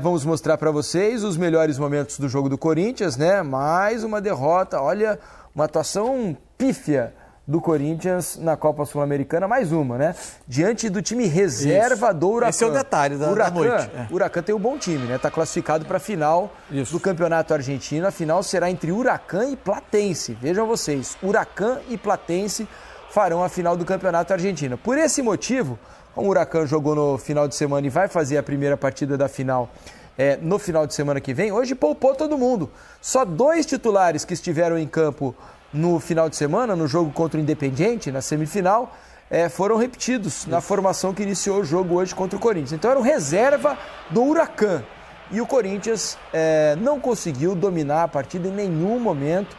Vamos mostrar para vocês os melhores momentos do jogo do Corinthians, né? Mais uma derrota, olha, uma atuação pífia do Corinthians na Copa Sul-Americana, mais uma, né? Diante do time reserva do Huracan. Esse é o detalhe da noite. O Huracan tem um bom time, né? Está classificado para a final do Campeonato Argentino. A final será entre Huracan e Platense. Vejam vocês, Huracan e Platense farão a final do Campeonato Argentino. Por esse motivo, como o Huracan jogou no final de semana e vai fazer a primeira partida da final no final de semana que vem, hoje poupou todo mundo. Só 2 titulares que estiveram em campo no final de semana, no jogo contra o Independiente, na semifinal, foram repetidos na formação que iniciou o jogo hoje contra o Corinthians. Então era o reserva do Huracan. E o Corinthians não conseguiu dominar a partida em nenhum momento.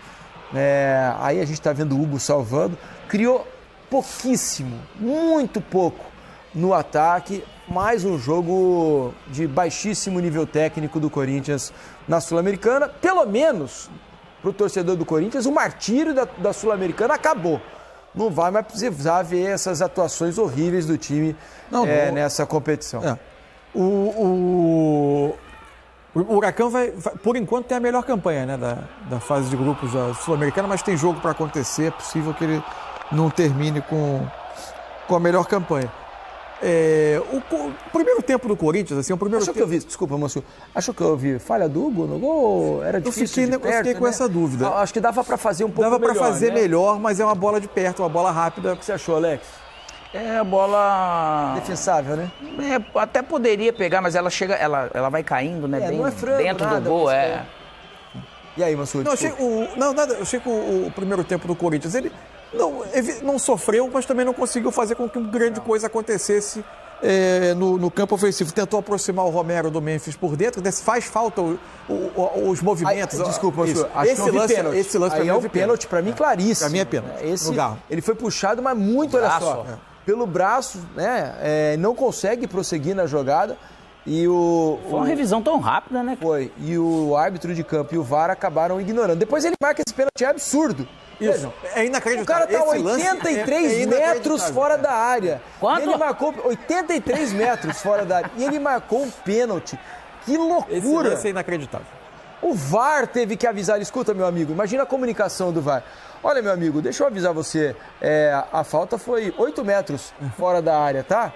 Aí a gente está vendo o Hugo salvando. Criou pouquíssimo, muito pouco no ataque. Mais um jogo de baixíssimo nível técnico do Corinthians na Sul-Americana. Pelo menos para o torcedor do Corinthians, o martírio da Sul-Americana acabou. Não vai mais precisar ver essas atuações horríveis do time nessa competição. O Huracan vai, por enquanto, tem a melhor campanha, né, da fase de grupos da Sul-Americana, mas tem jogo para acontecer, é possível que ele não termine com a melhor campanha. O primeiro tempo do Corinthians, assim, o primeiro tempo... que eu vi, desculpa, Márcio, achou que eu vi falha do Hugo no gol? Era difícil eu fiquei com essa dúvida. Acho que dava para fazer um pouco melhor. Dava para fazer melhor, mas é uma bola de perto, uma bola rápida. O que você achou, Alex? A bola... defensável, né? Até poderia pegar, mas ela chega, ela vai caindo, né? Bem não é frango, dentro nada, do gol, E aí, Márcio? Eu achei que o primeiro tempo do Corinthians, ele não sofreu, mas também não conseguiu fazer com que uma grande coisa acontecesse no campo ofensivo. Tentou aproximar o Romero do Memphis por dentro, faz falta os movimentos. Desculpa, Márcio, acho que esse lance aí é um pênalti, para mim, claríssimo. Para mim é pênalti. Ele foi puxado, mas muito, olha só. Pelo braço, né? Não consegue prosseguir na jogada. E foi uma revisão tão rápida, né? Foi. E o árbitro de campo e o VAR acabaram ignorando. Depois ele marca esse pênalti, é absurdo. Isso. Vejam, é inacreditável. O cara tá 83 metros fora da área. Quanto? Ele marcou 83 metros fora da área. E ele marcou um pênalti. Que loucura! Esse lance é inacreditável. O VAR teve que avisar. Escuta, meu amigo, imagina a comunicação do VAR. Olha, meu amigo, deixa eu avisar você. A falta foi 8 metros fora da área, tá?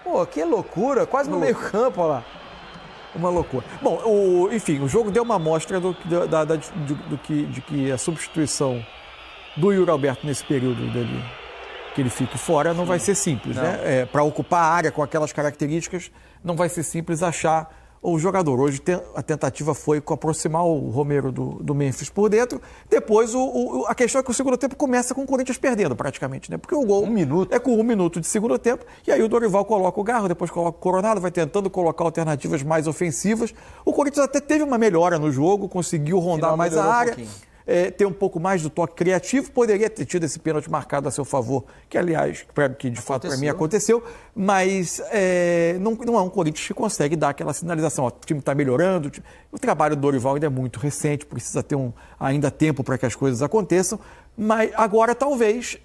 Pô, que loucura. Quase no meio campo, olha lá. Uma loucura. Bom, enfim, o jogo deu uma amostra de que a substituição do Yuri Alberto nesse período dele, que ele fique fora, não vai ser simples, né? Para ocupar a área com aquelas características, não vai ser simples achar o jogador. Hoje a tentativa foi aproximar o Romero do Memphis por dentro. Depois a questão é que o segundo tempo começa com o Corinthians perdendo praticamente, né? Porque o gol é com 1 minuto de segundo tempo, e aí o Dorival coloca o Garro, depois coloca o Coronado, vai tentando colocar alternativas mais ofensivas. O Corinthians até teve uma melhora no jogo, conseguiu rondar mais a área. Ter um pouco mais do toque criativo, poderia ter tido esse pênalti marcado a seu favor, que aliás, que de fato para mim aconteceu, mas não é um Corinthians que consegue dar aquela sinalização, o time está melhorando, o trabalho do Dorival ainda é muito recente, precisa ter ainda tempo para que as coisas aconteçam, mas agora talvez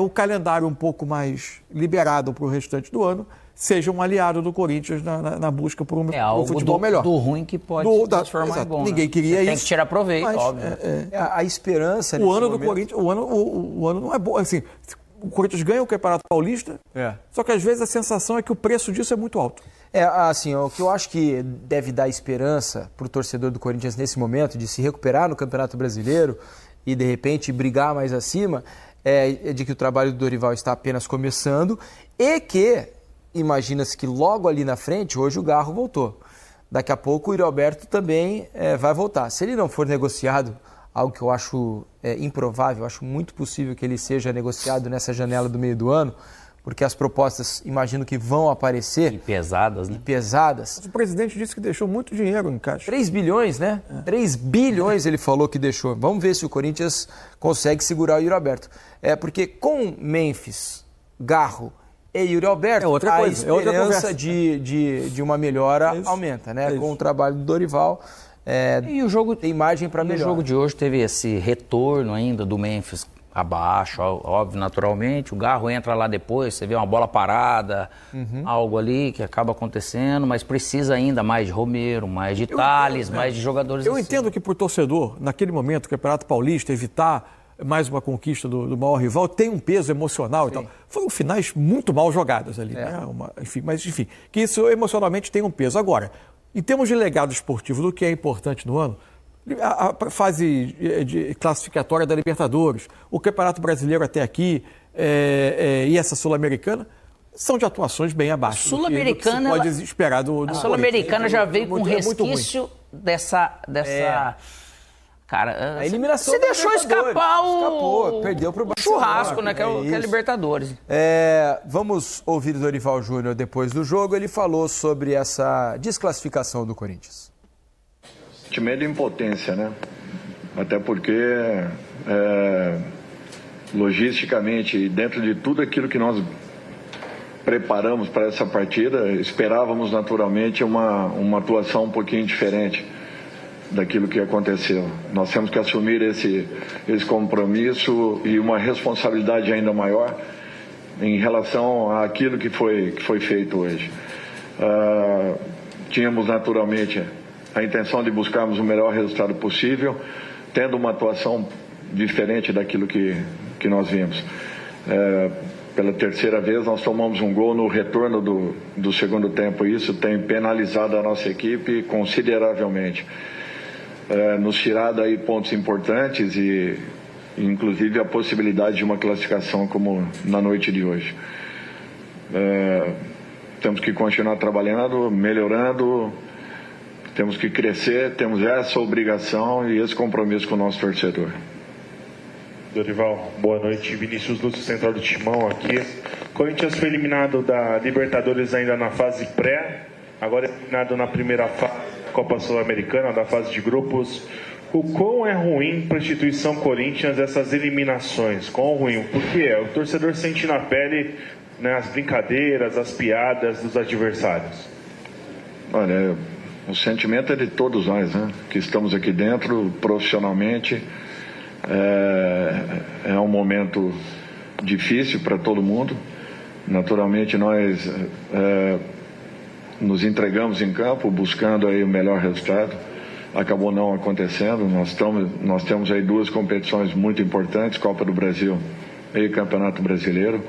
o calendário um pouco mais liberado para o restante do ano seja um aliado do Corinthians na busca por um futebol melhor. Do ruim que pode se transformar em bom. Ninguém queria isso. Tem que tirar proveito, mas, óbvio. A esperança o ano do Corinthians, o ano não é bom. Assim, o Corinthians ganha o Campeonato Paulista, só que às vezes a sensação é que o preço disso é muito alto. Assim, o que eu acho que deve dar esperança para o torcedor do Corinthians nesse momento, de se recuperar no Campeonato Brasileiro e de repente brigar mais acima, é de que o trabalho do Dorival está apenas começando e que imagina-se que logo ali na frente, hoje o Garro voltou. Daqui a pouco o Yuri Alberto também vai voltar. Se ele não for negociado, algo que eu acho improvável, eu acho muito possível que ele seja negociado nessa janela do meio do ano, porque as propostas, imagino que vão aparecer. E pesadas, né? Pesadas. O presidente disse que deixou muito dinheiro em caixa. 3 bilhões, né? 3 bilhões ele falou que deixou. Vamos ver se o Corinthians consegue segurar o Yuri Alberto. Porque com Memphis, Garro e Yuri Alberto, a esperança de uma melhora aumenta, né? Com o trabalho do Dorival, e o jogo tem margem para melhor. O jogo de hoje teve esse retorno ainda do Memphis abaixo, óbvio, naturalmente. O Garro entra lá depois, você vê uma bola parada, algo ali que acaba acontecendo, mas precisa ainda mais de Romero, mais de Tales, mais de jogadores Eu assim. entendo que, por torcedor, naquele momento, o Campeonato Paulista, evitar mais uma conquista do maior rival, tem um peso emocional e tal. Foram finais muito mal jogadas ali, né? Enfim, que isso emocionalmente tem um peso. Agora, em termos de legado esportivo, do que é importante no ano, a fase de classificatória da Libertadores, o Campeonato Brasileiro até aqui e essa Sul-Americana, são de atuações bem abaixo. Sul-Americana, pode esperar do a Sul-Americana já veio com muito resquício dessa cara, A eliminação você da deixou Libertadores. escapar Escapou, perdeu pro Barcelona. churrasco, né, que é a Libertadores. Vamos ouvir o Dorival Júnior depois do jogo. Ele falou sobre essa desclassificação do Corinthians. Sentimento de impotência, né? Até porque, logisticamente, dentro de tudo aquilo que nós preparamos para essa partida, esperávamos naturalmente uma atuação um pouquinho diferente daquilo que aconteceu. Nós temos que assumir esse compromisso e uma responsabilidade ainda maior em relação àquilo que foi feito hoje. Tínhamos naturalmente a intenção de buscarmos o melhor resultado possível, tendo uma atuação diferente daquilo que nós vimos. Pela terceira vez nós tomamos um gol no retorno do segundo tempo, e isso tem penalizado a nossa equipe consideravelmente. Nos tirado aí pontos importantes e inclusive a possibilidade de uma classificação como na noite de hoje. Temos que continuar trabalhando, melhorando, temos que crescer, temos essa obrigação e esse compromisso com o nosso torcedor. Dorival, boa noite. Vinícius Lúcio, central do Timão aqui. Corinthians foi eliminado da Libertadores ainda na fase pré, agora é eliminado na primeira fase Copa Sul-Americana, da fase de grupos. O quão é ruim para a instituição Corinthians essas eliminações? Quão ruim? Por quê? O torcedor sente na pele, né, as brincadeiras, as piadas dos adversários. Olha, o sentimento é de todos nós, né? Que estamos aqui dentro, profissionalmente. É um momento difícil para todo mundo. Naturalmente nós nos entregamos em campo buscando aí o melhor resultado. Acabou não acontecendo. Nós temos aí duas competições muito importantes, Copa do Brasil e Campeonato Brasileiro,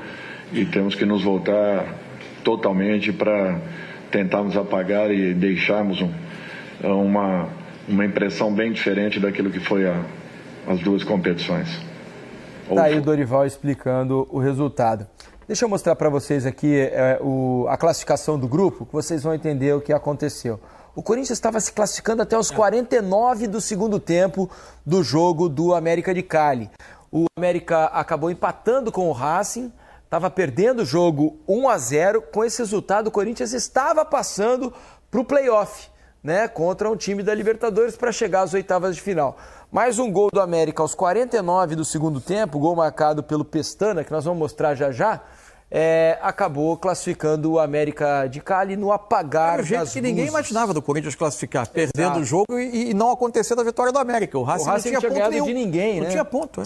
e temos que nos voltar totalmente para tentarmos apagar e deixarmos uma impressão bem diferente daquilo que foi as duas competições. Tá aí o Dorival explicando o resultado. Deixa eu mostrar para vocês aqui a classificação do grupo, que vocês vão entender o que aconteceu. O Corinthians estava se classificando até os 49 do segundo tempo do jogo do América de Cali. O América acabou empatando com o Racing, estava perdendo o jogo 1-0. Com esse resultado, o Corinthians estava passando para o play-off, né, contra um time da Libertadores para chegar às oitavas de final. Mais um gol do América aos 49 do segundo tempo, gol marcado pelo Pestana, que nós vamos mostrar já já, acabou classificando o América de Cali no apagar das luzes. Que ninguém imaginava do Corinthians classificar, perdendo o jogo e não acontecendo a vitória do América. O Racing não tinha ponto ganhado nenhum. de ninguém, né? Não tinha ponto.